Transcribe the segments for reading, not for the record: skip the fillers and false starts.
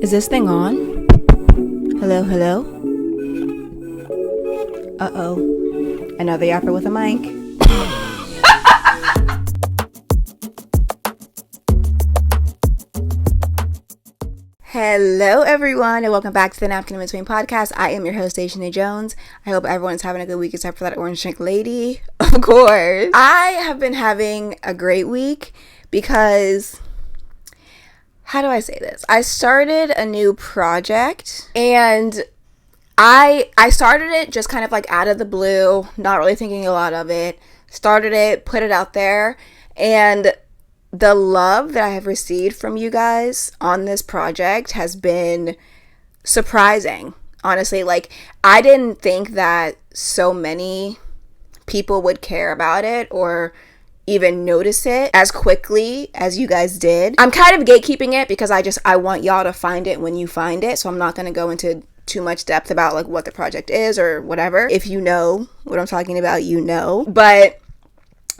Is this thing on? Hello, hello? Uh-oh. Another yapper with a mic. Hello, everyone, and welcome back to the Napkin in Between podcast. I am your host, Ashana Jones. I hope everyone's having a good week except for that orange drink lady. Of course. I have been having a great week because... how do I say this? I started a new project and I started it just kind of like out of the blue, not really thinking a lot of it. Started it, put it out there, and the love that I have received from you guys on this project has been surprising. Honestly, like I didn't think that so many people would care about it or even notice it as quickly as you guys did. I'm kind of gatekeeping it because I want y'all to find it when you find it. So I'm not going to go into too much depth about like what the project is or whatever. If you know what I'm talking about, you know. But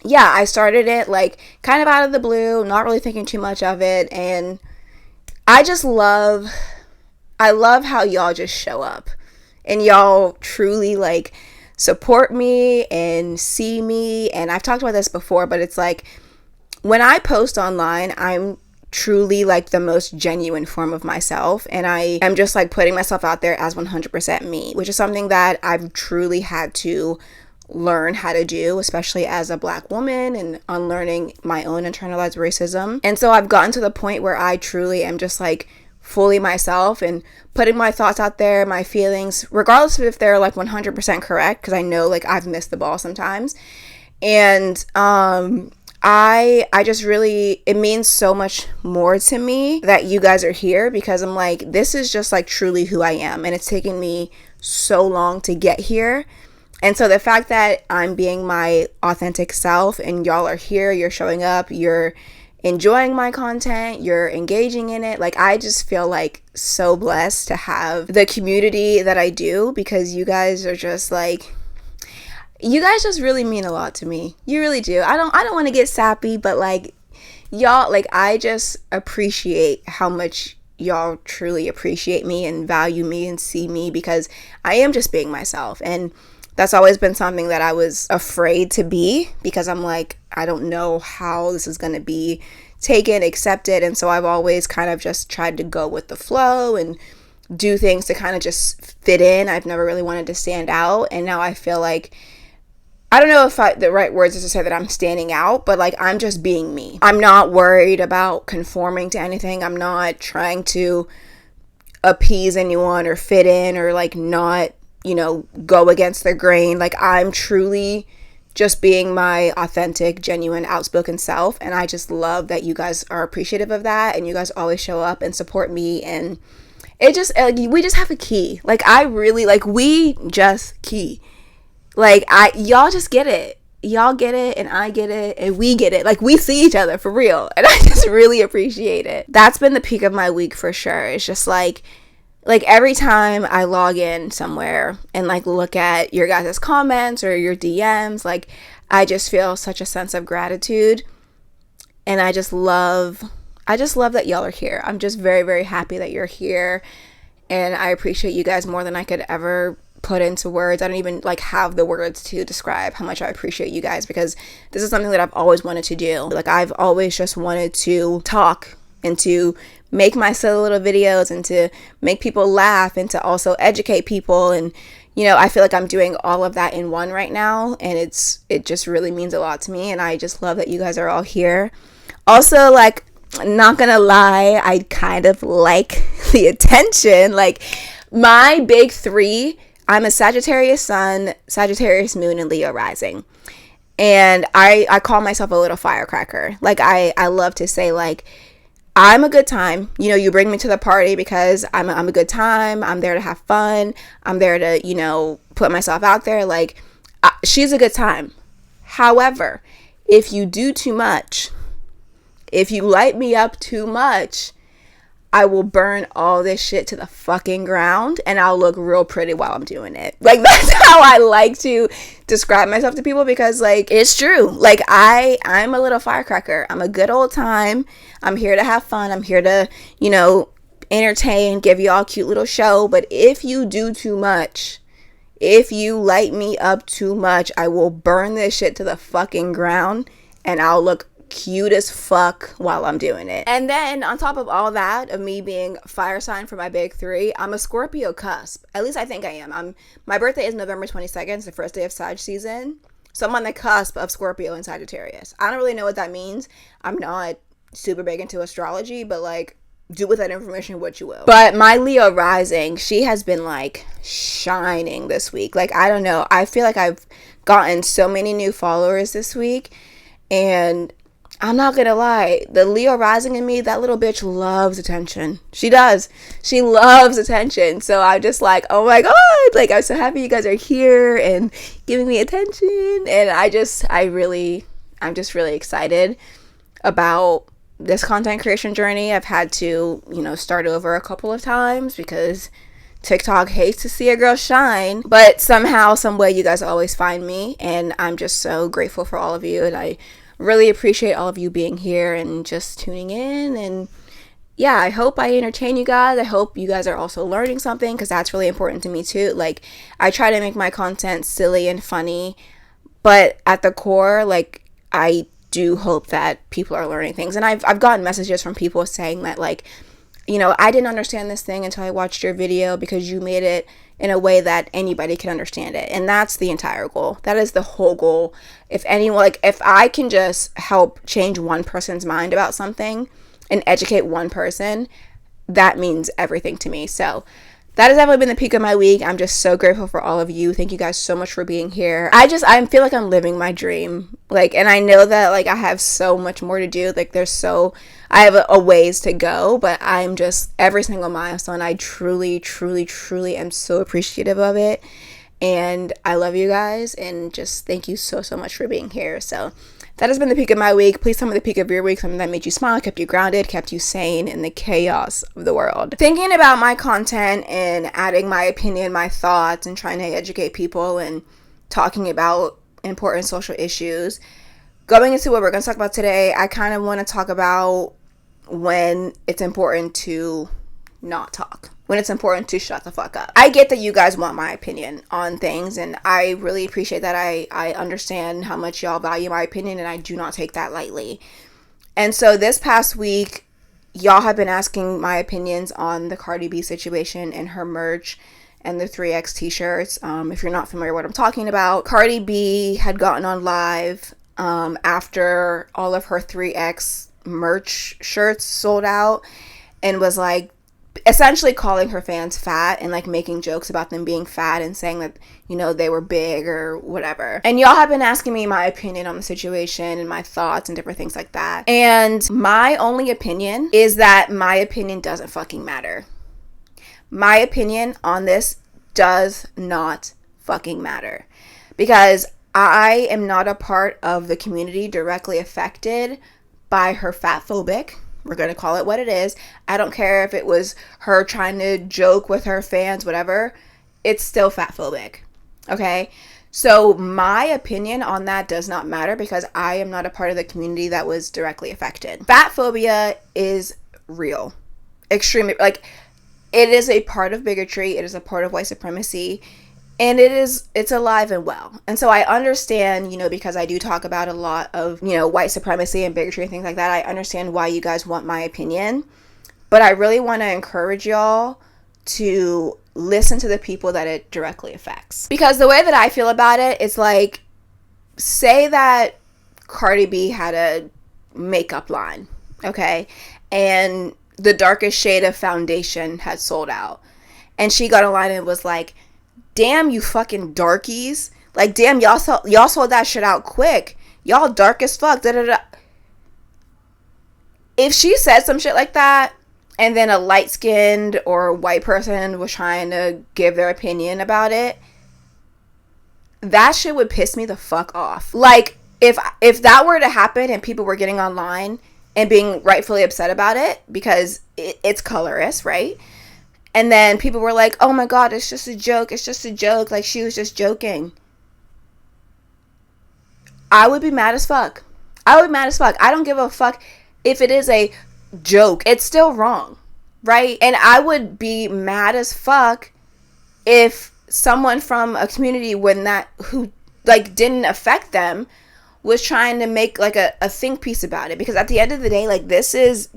yeah, I started it like kind of out of the blue, not really thinking too much of it. And I love how y'all just show up and y'all truly like support me and see me. And I've talked about this before, but it's like when I post online, I'm truly like the most genuine form of myself, and I am just like putting myself out there as 100% me, which is something that I've truly had to learn how to do, especially as a Black woman, and unlearning my own internalized racism. And so I've gotten to the point where I truly am just like fully myself and putting my thoughts out there, my feelings, regardless of if they're like 100% correct, because I know like I've missed the ball sometimes. And I just really, it means so much more to me that you guys are here, because I'm like, this is just like truly who I am, and it's taken me so long to get here. And so the fact that I'm being my authentic self and y'all are here, you're showing up, you're enjoying my content, you're engaging in it, like I just feel like so blessed to have the community that I do, because you guys are just like, you guys just really mean a lot to me. You really do. I don't want to get sappy, but like y'all, like I just appreciate how much y'all truly appreciate me and value me and see me, because I am just being myself. And that's always been something that I was afraid to be, because I'm like, I don't know how this is going to be taken, accepted. And so I've always kind of just tried to go with the flow and do things to kind of just fit in. I've never really wanted to stand out. And now I feel like, I don't know if the right words is to say that I'm standing out, but like I'm just being me. I'm not worried about conforming to anything. I'm not trying to appease anyone or fit in or like not, go against the grain. Like I'm truly just being my authentic, genuine, outspoken self. And I just love that you guys are appreciative of that. And you guys always show up and support me. And it just, like, we just have a key. Like I really, like we just key. Like y'all just get it. Y'all get it and I get it and we get it. Like we see each other for real. And I just really appreciate it. That's been the peak of my week for sure. It's just like every time I log in somewhere and like look at your guys' comments or your DMs, like I just feel such a sense of gratitude. And I just love that y'all are here. I'm just very, very happy that you're here. And I appreciate you guys more than I could ever put into words. I don't even like have the words to describe how much I appreciate you guys, because this is something that I've always wanted to do. Like I've always just wanted to talk and to make my silly little videos and to make people laugh and to also educate people. And I feel like I'm doing all of that in one right now, and it just really means a lot to me. And I just love that you guys are all here. Also, like, not gonna lie, I kind of like the attention. Like my big three, I'm a Sagittarius sun, Sagittarius moon, and Leo rising. And I call myself a little firecracker. Like I love to say like, I'm a good time. You bring me to the party because I'm a good time. I'm there to have fun. I'm there to, put myself out there. Like, she's a good time. However, if you do too much, if you light me up too much, I will burn all this shit to the fucking ground, and I'll look real pretty while I'm doing it. Like, that's how I like to describe myself to people, because like it's true. Like I'm a little firecracker. I'm a good old time. I'm here to have fun. I'm here to, entertain, give y'all a cute little show. But if you do too much, if you light me up too much, I will burn this shit to the fucking ground and I'll look cute as fuck while I'm doing it. And then on top of all that, of me being fire sign for my big three, I'm a Scorpio cusp. At least I think I am. My birthday is November 22nd. It's the first day of Sag season. So I'm on the cusp of Scorpio and Sagittarius. I don't really know what that means. I'm not super big into astrology, but like, do with that information what you will. But my Leo rising, she has been like shining this week. Like, I don't know. I feel like I've gotten so many new followers this week. And I'm not gonna lie, the Leo rising in me, that little bitch loves attention. She does. She loves attention. So I'm just like, oh my God. Like, I'm so happy you guys are here and giving me attention. And I'm just really excited about this content creation journey. I've had to, start over a couple of times because TikTok hates to see a girl shine, but somehow, some way, you guys always find me, and I'm just so grateful for all of you, and I really appreciate all of you being here and just tuning in. And yeah, I hope I entertain you guys. I hope you guys are also learning something, because that's really important to me too. Like, I try to make my content silly and funny, but at the core, like, I do hope that people are learning things. And I've gotten messages from people saying that, like, I didn't understand this thing until I watched your video because you made it in a way that anybody can understand it. And that's the entire goal. That is the whole goal. If I can just help change one person's mind about something and educate one person, that means everything to me. So that has definitely been the peak of my week. I'm just so grateful for all of you. Thank you guys so much for being here. I feel like I'm living my dream. Like, and I know that, like, I have so much more to do. Like, I have a ways to go, but I'm just, every single milestone, I truly, truly, truly am so appreciative of it. And I love you guys, and just thank you so, so much for being here. So that has been the peak of my week. Please tell me the peak of your week, something that made you smile, kept you grounded, kept you sane in the chaos of the world. Thinking about my content and adding my opinion, my thoughts, and trying to educate people and talking about important social issues. Going into what we're going to talk about today, I kind of want to talk about when it's important to not talk. When it's important to shut the fuck up. I get that you guys want my opinion on things, and I really appreciate that. I understand how much y'all value my opinion, and I do not take that lightly. And so this past week, y'all have been asking my opinions on the Cardi B situation and her merch and the 3X t-shirts. If you're not familiar with what I'm talking about, Cardi B had gotten on live after all of her 3X merch shirts sold out, and was like, essentially calling her fans fat and like making jokes about them being fat and saying that, they were big or whatever. And y'all have been asking me my opinion on the situation and my thoughts and different things like that. And my only opinion is that my opinion doesn't fucking matter. My opinion on this does not fucking matter, because I am not a part of the community directly affected by her fatphobic. We're going to call it what it is. I don't care if it was her trying to joke with her fans, whatever. It's still fatphobic. Okay? So my opinion on that does not matter, because I am not a part of the community that was directly affected. Fatphobia is real. Extremely. Like, it is a part of bigotry. It is a part of white supremacy. And it's alive and well. And so I understand, because I do talk about a lot of, white supremacy and bigotry and things like that. I understand why you guys want my opinion. But I really want to encourage y'all to listen to the people that it directly affects. Because the way that I feel about it, it's like, say that Cardi B had a makeup line, okay? And the darkest shade of foundation had sold out. And she got a line and was like, damn, you fucking darkies. Like, damn, y'all sold that shit out quick. Y'all dark as fuck. Da, da, da. If she said some shit like that, and then a light-skinned or white person was trying to give their opinion about it, that shit would piss me the fuck off. Like, if that were to happen and people were getting online and being rightfully upset about it, because it's colorist, right? And then people were like, oh my God, it's just a joke. It's just a joke. Like, she was just joking. I would be mad as fuck. I don't give a fuck if it is a joke. It's still wrong. right? And I would be mad as fuck if someone from a community who like didn't affect them was trying to make like a think piece about it. Because at the end of the day, like this is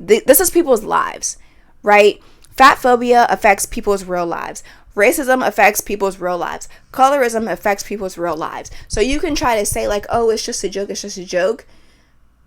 people's lives, right? Fatphobia affects people's real lives. Racism affects people's real lives. Colorism affects people's real lives. So you can try to say like, oh, it's just a joke, it's just a joke.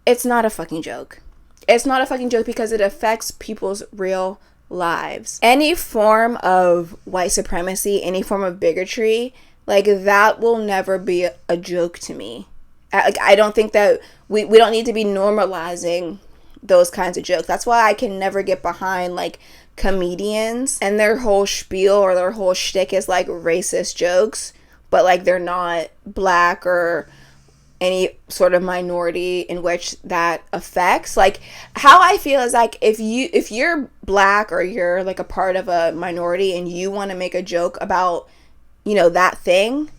It's not a fucking joke. It's not a fucking joke because it affects people's real lives. Any form of white supremacy, any form of bigotry, like that will never be a joke to me. I don't think that we don't need to be normalizing those kinds of jokes. That's why I can never get behind like comedians and their whole spiel or their whole shtick is like racist jokes, but like they're not black or any sort of minority in which that affects. Like how I feel is like if you're black or you're like a part of a minority and you want to make a joke about, you know, that thing,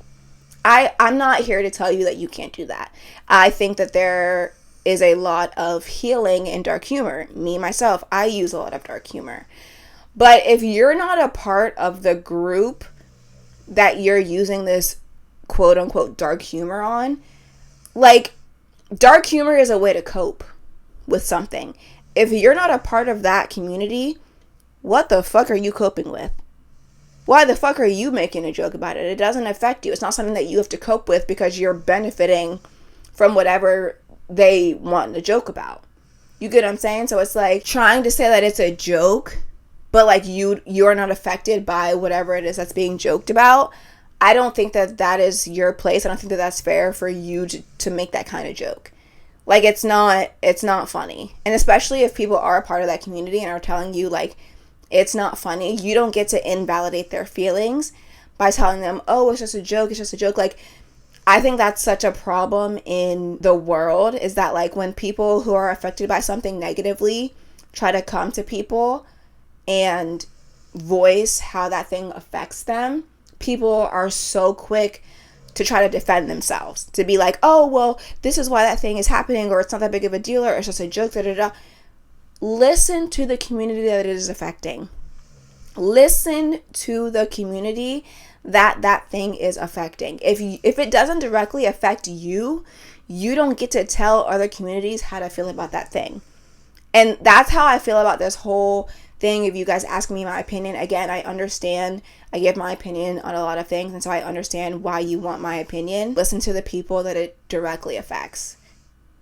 I'm not here to tell you that you can't do that. I think that there is a lot of healing in dark humor. Me, myself, I use a lot of dark humor. But if you're not a part of the group that you're using this quote unquote dark humor on, like dark humor is a way to cope with something. If you're not a part of that community, what the fuck are you coping with? Why the fuck are you making a joke about it? It doesn't affect you. It's not something that you have to cope with because you're benefiting from whatever they want to joke about. You get what I'm saying? So it's like trying to say that it's a joke, but like you're not affected by whatever it is that's being joked about. I don't think that is your place. I don't think that that's fair for you to make that kind of joke. Like it's not funny. And especially if people are a part of that community and are telling you like it's not funny, you don't get to invalidate their feelings by telling them, oh, it's just a joke, it's just a joke. Like, I think that's such a problem in the world, is that like when people who are affected by something negatively try to come to people and voice how that thing affects them, people are so quick to try to defend themselves, to be like, oh, well, this is why that thing is happening, or it's not that big of a deal, or it's just a joke, da da da. Listen to the community that it is affecting. Listen to the community that thing is affecting. If it doesn't directly affect you, you don't get to tell other communities how to feel about that thing. And that's how I feel about this whole thing. If you guys ask me my opinion, again, I understand. I give my opinion on a lot of things, and so I understand why you want my opinion. Listen to the people that it directly affects.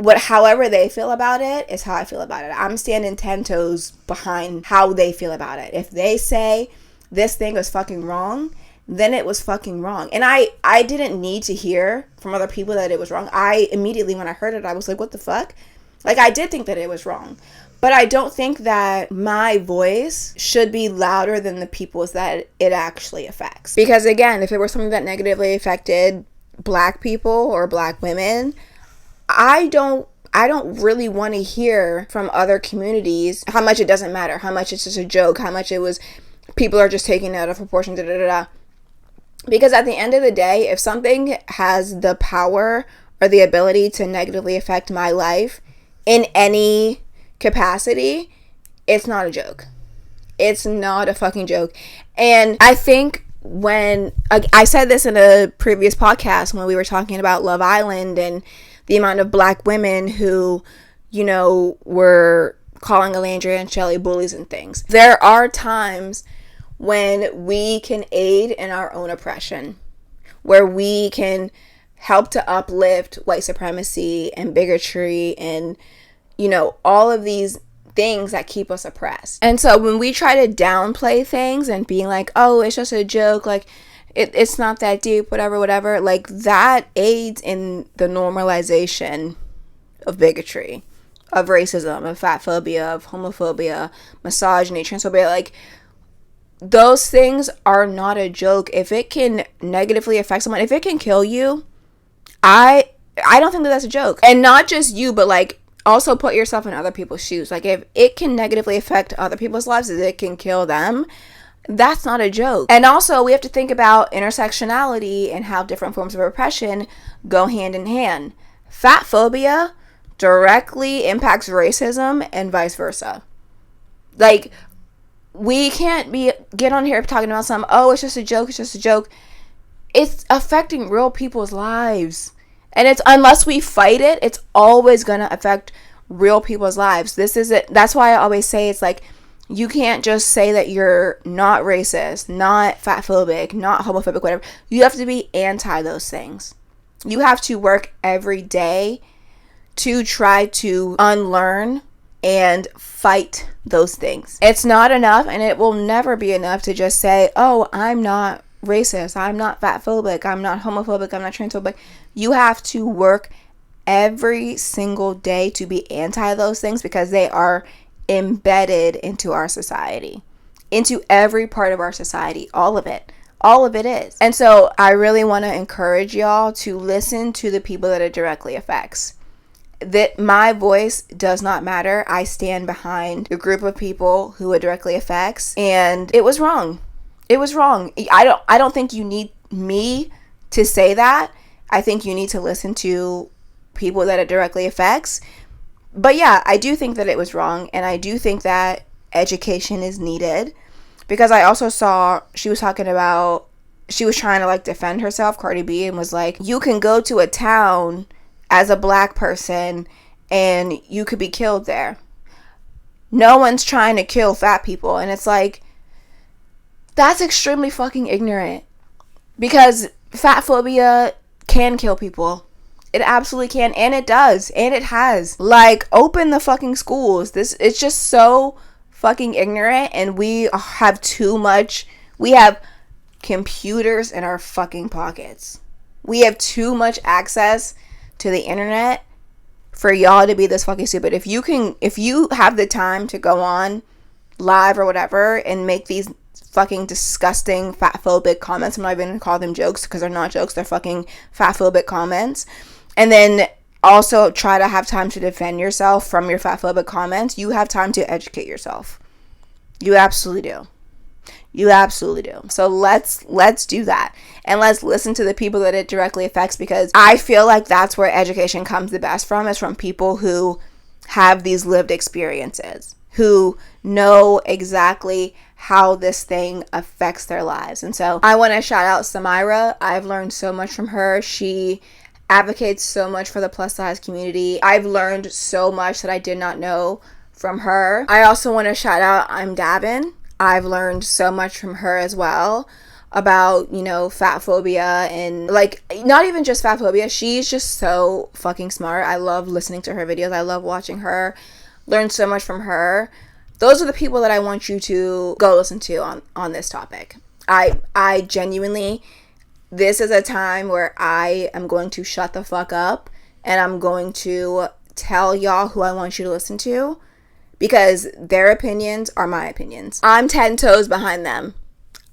However they feel about it is how I feel about it. I'm standing 10 toes behind how they feel about it. If they say this thing was fucking wrong, then it was fucking wrong. And I didn't need to hear from other people that it was wrong. I immediately, when I heard it, I was like, what the fuck? Like, I did think that it was wrong. But I don't think that my voice should be louder than the people's that it actually affects. Because again, if it were something that negatively affected black people or black women, I don't really want to hear from other communities how much it doesn't matter, how much it's just a joke, how much it was, people are just taking it out of proportion, da da da da. Because at the end of the day, if something has the power or the ability to negatively affect my life in any capacity, it's not a joke. It's not a fucking joke. And I think when I said this in a previous podcast when we were talking about Love Island and the amount of black women who, you know, were calling Alandria and Shelley bullies and things. There are times when we can aid in our own oppression, where we can help to uplift white supremacy and bigotry and, you know, all of these things that keep us oppressed. And so when we try to downplay things and being like, oh, it's just a joke, like, it's not that deep, whatever, like that aids in the normalization of bigotry, of racism, of fatphobia, of homophobia, misogyny, transphobia. Like, those things are not a joke. If it can negatively affect someone, if it can kill you, I don't think that that's a joke. And not just you, but like also put yourself in other people's shoes. Like, if it can negatively affect other people's lives, if it can kill them, that's not a joke. And also, we have to think about intersectionality and how different forms of oppression go hand in hand. Fatphobia directly impacts racism and vice versa. Like, we can't get on here talking about something, oh, it's just a joke, it's just a joke. It's affecting real people's lives. And it's, unless we fight it, it's always going to affect real people's lives. This is it. That's why I always say, it's like, you can't just say that you're not racist, not fatphobic, not homophobic, whatever. You have to be anti those things. You have to work every day to try to unlearn and fight those things. It's not enough, and it will never be enough to just say, oh, I'm not racist, I'm not fatphobic, I'm not homophobic, I'm not transphobic. You have to work every single day to be anti those things, because they are embedded into our society, into every part of our society. All of it is. And so I really want to encourage y'all to listen to the people that it directly affects. That my voice does not matter. I stand behind the group of people who it directly affects, and it was wrong. I don't think you need me to say that. I think you need to listen to people that it directly affects. But yeah, I do think that it was wrong, and I do think that education is needed, because I also saw she was trying to like defend herself, Cardi B, and was like, you can go to a town as a black person and you could be killed there. No one's trying to kill fat people. And it's like, that's extremely fucking ignorant, because fatphobia can kill people. It absolutely can, and it does, and it has. Like, open the fucking schools. It's just so fucking ignorant, and we have computers in our fucking pockets. We have too much access to the internet for y'all to be this fucking stupid. If you have the time to go on live or whatever and make these fucking disgusting fatphobic comments, I'm not even gonna call them jokes, because they're not jokes, they're fucking fatphobic comments, and then also try to have time to defend yourself from your fatphobic comments, you have time to educate yourself. You absolutely do. So let's do that, and let's listen to the people that it directly affects, because I feel like that's where education comes the best from, is from people who have these lived experiences, who know exactly how this thing affects their lives. And so I want to shout out Samira. I've learned so much from her. She advocates so much for the plus size community. I've learned so much that I did not know from her. I also want to shout out I'm Davin. I've learned so much from her as well about, fat phobia, and like, not even just fat phobia. She's just so fucking smart. I love listening to her videos. I love watching her. Learned so much from her. Those are the people that I want you to go listen to on this topic. I genuinely, this is a time where I am going to shut the fuck up, and I'm going to tell y'all who I want you to listen to, because their opinions are my opinions. I'm 10 toes behind them.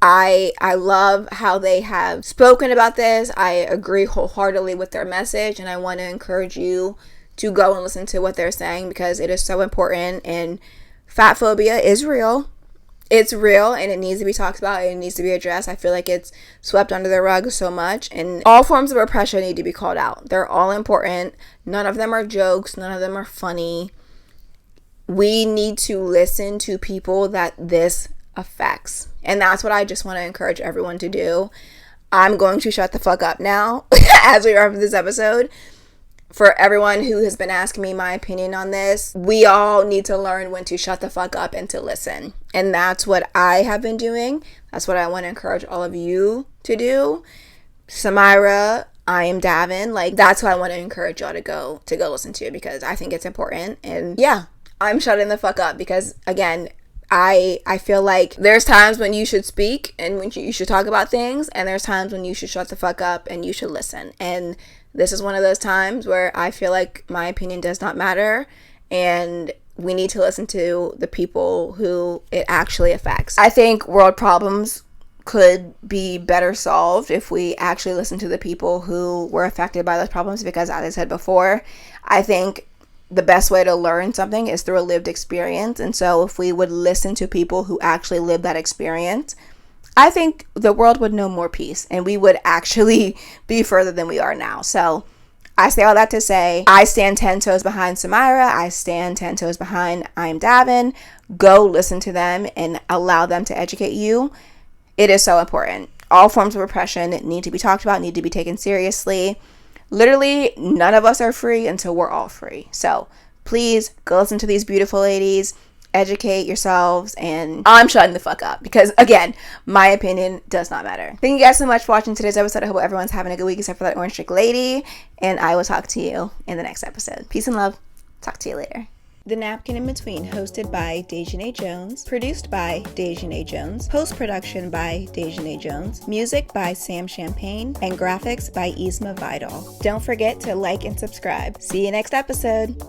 I love how they have spoken about this. I agree wholeheartedly with their message, and I want to encourage you to go and listen to what they're saying, because it is so important. And fat phobia is real. It's real, and it needs to be talked about, and it needs to be addressed. I feel like it's swept under the rug so much, and all forms of oppression need to be called out. They're all important. None of them are jokes. None of them are funny. We need to listen to people that this affects, and that's what I just want to encourage everyone to do. I'm going to shut the fuck up now as we wrap up this episode. For everyone who has been asking me my opinion on this, we all need to learn when to shut the fuck up and to listen. And that's what I have been doing. That's what I want to encourage all of you to do. Samira, I am Davin. Like, that's what I want to encourage y'all to go listen to, because I think it's important. And yeah, I'm shutting the fuck up, because again, I feel like there's times when you should speak and when you should talk about things, and there's times when you should shut the fuck up and you should listen. And this is one of those times where I feel like my opinion does not matter, and we need to listen to the people who it actually affects. I think world problems could be better solved if we actually listen to the people who were affected by those problems, because as I said before, I think the best way to learn something is through a lived experience. And so if we would listen to people who actually live that experience, I think the world would know more peace, and we would actually be further than we are now. So I say all that to say, I stand 10 toes behind Samira. I stand 10 toes behind I'm Davin. Go listen to them and allow them to educate you. It is so important. All forms of oppression need to be talked about, need to be taken seriously. Literally, none of us are free until we're all free. So please go listen to these beautiful ladies, educate yourselves, and I'm shutting the fuck up because, again, my opinion does not matter. Thank you guys so much for watching today's episode. I hope everyone's having a good week except for that orange chick lady, and I will talk to you in the next episode. Peace and love. Talk to you later. The Napkin in Between, hosted by Dejanay Jones, produced by Dejanay Jones, post-production by Dejanay Jones, music by Sam Champagne, and graphics by Isma Vidal. Don't forget to like and subscribe. See you next episode.